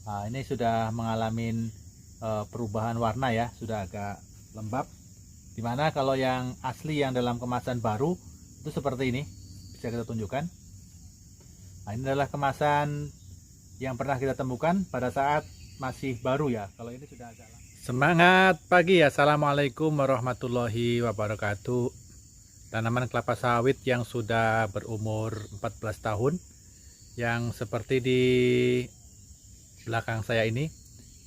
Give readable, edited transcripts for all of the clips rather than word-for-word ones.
Nah, ini sudah mengalami perubahan warna ya, sudah agak lembab. Dimana kalau yang asli yang dalam kemasan baru itu seperti ini, bisa kita tunjukkan. Nah, ini adalah kemasan yang pernah kita temukan pada saat masih baru ya. Kalau ini sudah agak lama. Semangat pagi, assalamualaikum warahmatullahi wabarakatuh. Tanaman kelapa sawit yang sudah berumur 14 tahun, yang seperti di belakang saya ini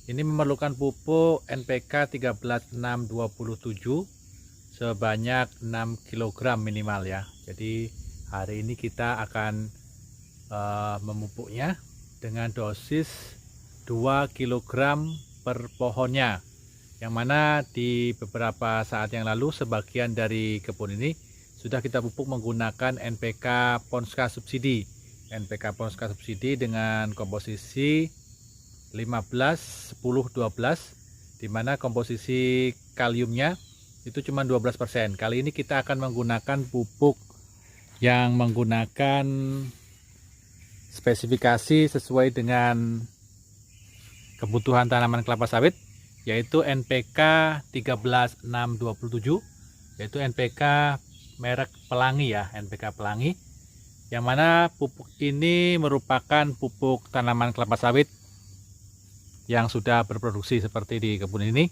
memerlukan pupuk NPK 13627 sebanyak 6 kg minimal ya. Jadi hari ini kita akan memupuknya dengan dosis 2 kg per pohonnya, yang mana di beberapa saat yang lalu sebagian dari kebun ini sudah kita pupuk menggunakan NPK Ponska subsidi. NPK Ponska subsidi dengan komposisi 15, 10, 12, dimana komposisi kaliumnya itu cuma 12%. Kali ini kita akan menggunakan pupuk yang menggunakan spesifikasi sesuai dengan kebutuhan tanaman kelapa sawit, yaitu NPK 13627, yaitu NPK merek Pelangi ya, NPK Pelangi, yang mana pupuk ini merupakan pupuk tanaman kelapa sawit yang sudah berproduksi seperti di kebun ini,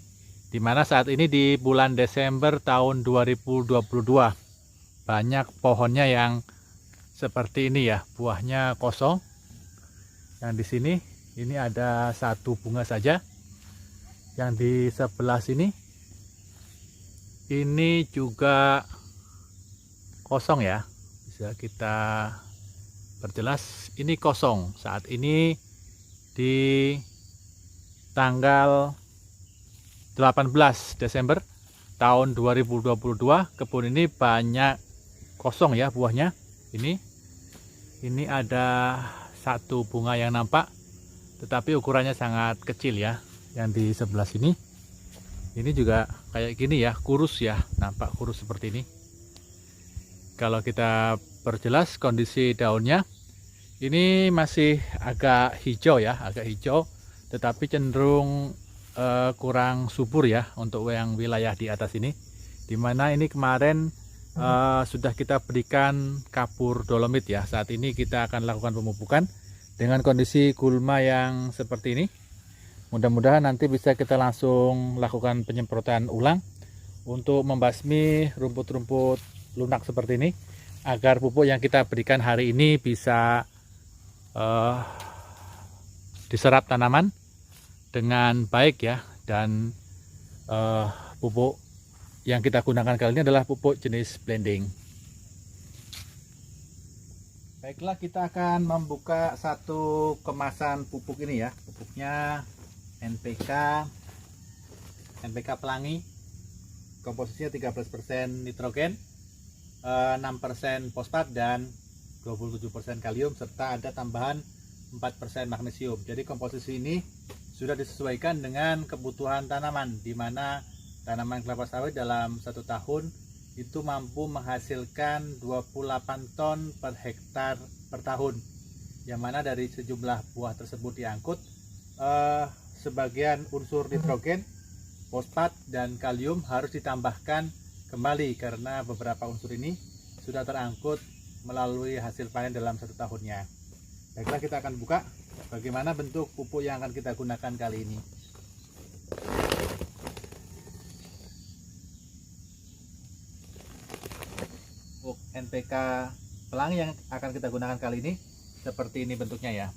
dimana saat ini di bulan Desember tahun 2022 banyak pohonnya yang seperti ini ya, buahnya kosong. Yang di sini ini ada satu bunga saja. Yang di sebelah sini ini juga kosong ya, bisa kita perjelas, ini kosong. Saat ini di tanggal 18 Desember tahun 2022 kebun ini banyak kosong ya buahnya. Ini ada satu bunga yang nampak, tetapi ukurannya sangat kecil ya. Yang di sebelah sini ini juga kayak gini ya, kurus ya, nampak kurus seperti ini. Kalau kita perjelas kondisi daunnya, ini masih agak hijau ya, agak hijau, tetapi cenderung kurang subur ya untuk yang wilayah di atas ini, dimana ini kemarin sudah kita berikan kapur dolomit ya. Saat ini kita akan lakukan pemupukan dengan kondisi gulma yang seperti ini. Mudah-mudahan nanti bisa kita langsung lakukan penyemprotan ulang untuk membasmi rumput-rumput lunak seperti ini, agar pupuk yang kita berikan hari ini bisa diserap tanaman dengan baik ya. Dan pupuk yang kita gunakan kali ini adalah pupuk jenis blending. Baiklah, kita akan membuka satu kemasan pupuk ini ya. Pupuknya NPK Pelangi, komposisinya 13% nitrogen, 6% fosfat dan 27% kalium, serta ada tambahan 4% magnesium. Jadi komposisi ini sudah disesuaikan dengan kebutuhan tanaman, di mana tanaman kelapa sawit dalam 1 tahun itu mampu menghasilkan 28 ton per hektar per tahun, yang mana dari sejumlah buah tersebut diangkut sebagian unsur nitrogen, fosfat dan kalium harus ditambahkan kembali karena beberapa unsur ini sudah terangkut melalui hasil panen dalam 1 tahunnya. Baiklah, kita akan buka bagaimana bentuk pupuk yang akan kita gunakan kali ini. Pupuk NPK Pelangi yang akan kita gunakan kali ini seperti ini bentuknya ya.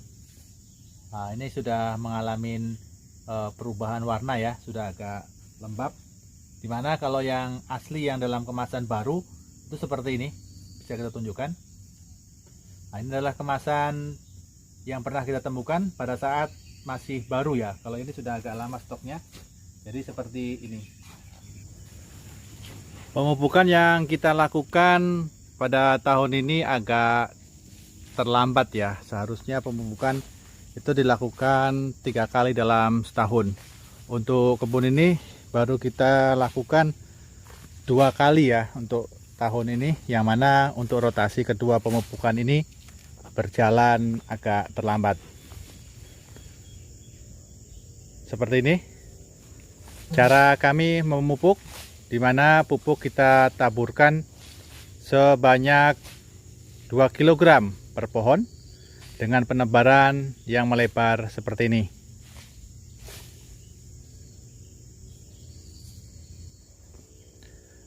Nah, ini sudah mengalami perubahan warna ya, sudah agak lembab. Dimana kalau yang asli yang dalam kemasan baru itu seperti ini, bisa kita tunjukkan. Nah, ini adalah kemasan yang pernah kita temukan pada saat masih baru ya. Kalau ini sudah agak lama stoknya, jadi seperti ini. Pemupukan yang kita lakukan pada tahun ini agak terlambat ya. Seharusnya pemupukan itu dilakukan 3 kali dalam setahun. Untuk kebun ini baru kita lakukan 2 kali ya untuk tahun ini, yang mana untuk rotasi kedua pemupukan ini berjalan agak terlambat. seperti ini. Cara kami memupuk, di mana pupuk kita taburkan sebanyak 2 kg per pohon dengan penebaran yang melebar seperti ini.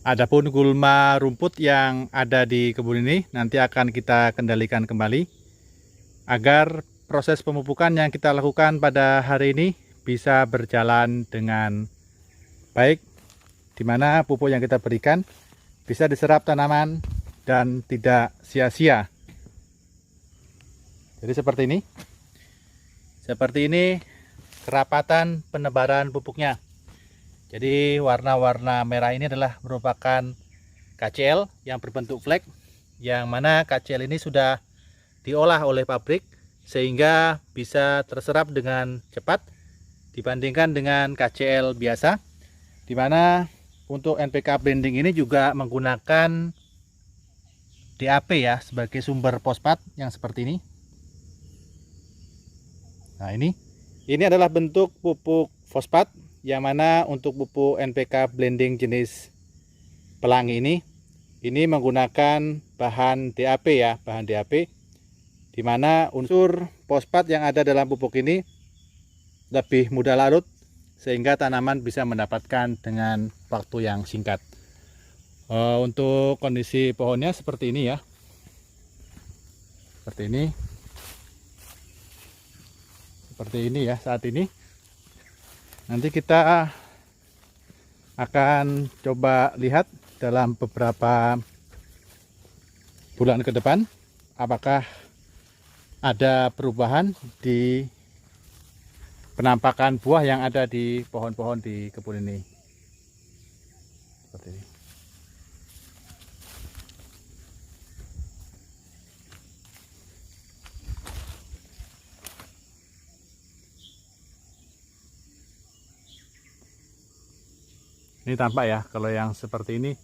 Adapun gulma rumput yang ada di kebun ini nanti akan kita kendalikan kembali agar proses pemupukan yang kita lakukan pada hari ini bisa berjalan dengan baik, di mana pupuk yang kita berikan bisa diserap tanaman dan tidak sia-sia. Jadi seperti ini. Seperti ini kerapatan penebaran pupuknya. Jadi warna-warna merah ini adalah merupakan KCl yang berbentuk flek, yang mana KCl ini sudah diolah oleh pabrik sehingga bisa terserap dengan cepat dibandingkan dengan KCl biasa, di mana untuk NPK blending ini juga menggunakan DAP ya sebagai sumber fosfat yang seperti ini. Nah, ini adalah bentuk pupuk fosfat, yang mana untuk pupuk NPK blending jenis pelangi ini menggunakan bahan DAP ya, bahan DAP, di mana unsur fosfat yang ada dalam pupuk ini lebih mudah larut sehingga tanaman bisa mendapatkan dengan waktu yang singkat. Untuk kondisi pohonnya seperti ini ya, seperti ini ya saat ini. Nanti kita akan coba lihat dalam beberapa bulan ke depan apakah ada perubahan di penampakan buah yang ada di pohon-pohon di kebun ini. Seperti ini. Ini tampak ya, kalau yang seperti ini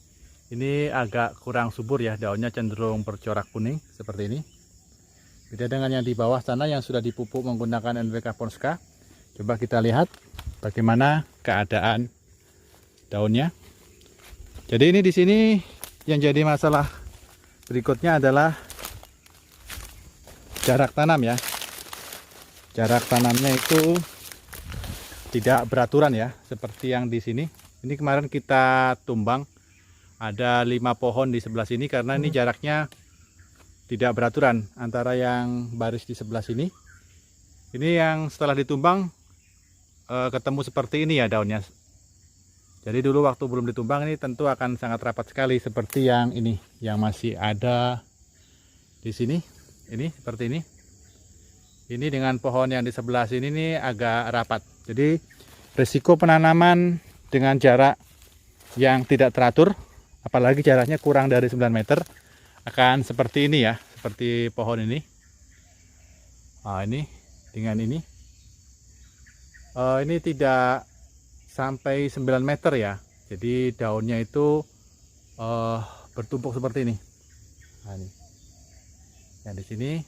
agak kurang subur ya, daunnya cenderung bercorak kuning seperti ini. Beda dengan yang di bawah sana yang sudah dipupuk menggunakan NPK Ponska. Coba kita lihat bagaimana keadaan daunnya. Jadi ini di sini yang jadi masalah berikutnya adalah jarak tanam ya. Jarak tanamnya itu tidak beraturan ya, seperti yang di sini. Ini kemarin kita tumbang ada 5 pohon di sebelah sini karena ini jaraknya tidak beraturan antara yang baris di sebelah sini. Ini yang setelah ditumbang ketemu seperti ini ya daunnya. Jadi dulu waktu belum ditumbang ini tentu akan sangat rapat sekali seperti yang ini, yang masih ada di sini. Ini seperti ini. Ini dengan pohon yang di sebelah sini ini agak rapat. Jadi risiko penanaman dengan jarak yang tidak teratur, apalagi jaraknya kurang dari 9 meter, akan seperti ini ya, seperti pohon ini. Nah, ini dengan ini tidak sampai 9 meter ya, jadi daunnya itu bertumpuk seperti ini. Nah, ini yang di sini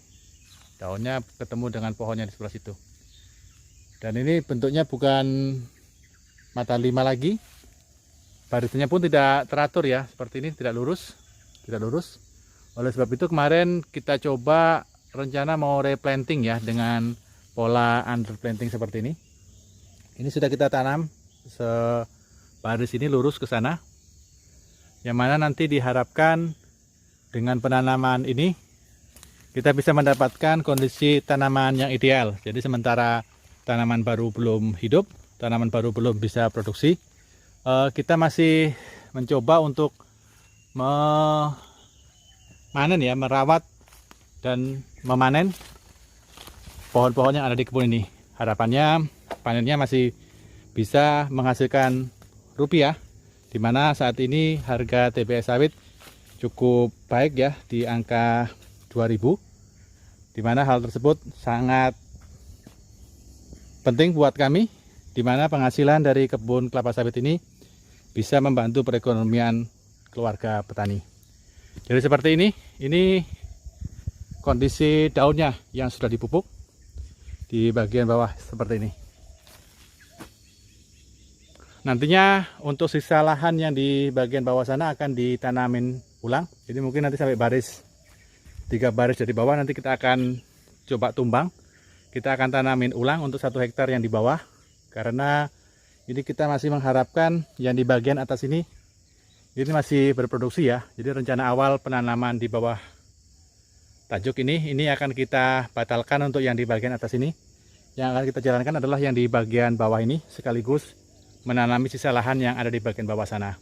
daunnya ketemu dengan pohonnya di sebelah situ, dan ini bentuknya bukan mata 5 lagi, barisannya pun tidak teratur ya, seperti ini, tidak lurus. Oleh sebab itu kemarin kita coba rencana mau replanting ya dengan pola underplanting seperti ini. Ini sudah kita tanam sebaris ini lurus ke sana, yang mana nanti diharapkan dengan penanaman ini kita bisa mendapatkan kondisi tanaman yang ideal. Jadi sementara tanaman baru belum hidup, tanaman baru belum bisa produksi, kita masih mencoba untuk memanen ya, merawat dan memanen pohon-pohon yang ada di kebun ini. Harapannya panennya masih bisa menghasilkan rupiah, dimana saat ini harga TBS sawit cukup baik ya, di angka 2000, dimana hal tersebut sangat penting buat kami, di mana penghasilan dari kebun kelapa sawit ini bisa membantu perekonomian keluarga petani. Jadi seperti ini kondisi daunnya yang sudah dipupuk di bagian bawah seperti ini. Nantinya untuk sisa lahan yang di bagian bawah sana akan ditanamin ulang. Jadi mungkin nanti sampai baris 3 baris dari bawah nanti kita akan coba tumbang. Kita akan tanamin ulang untuk 1 hektar yang di bawah. Karena ini kita masih mengharapkan yang di bagian atas ini masih berproduksi ya. Jadi rencana awal penanaman di bawah tajuk ini akan kita batalkan untuk yang di bagian atas ini. Yang akan kita jalankan adalah yang di bagian bawah ini, sekaligus menanami sisa lahan yang ada di bagian bawah sana.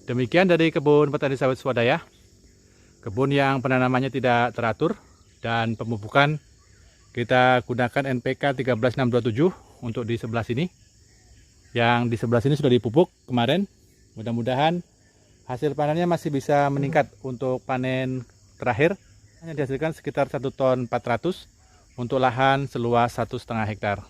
Demikian dari kebun petani sawit swadaya. Kebun yang penanamannya tidak teratur dan pemupukan kita gunakan NPK 13627 untuk di sebelah sini. Yang di sebelah sini sudah dipupuk kemarin. Mudah-mudahan hasil panennya masih bisa meningkat untuk panen terakhir. Hanya dihasilkan sekitar 1 ton 400 untuk lahan seluas 1,5 hektar.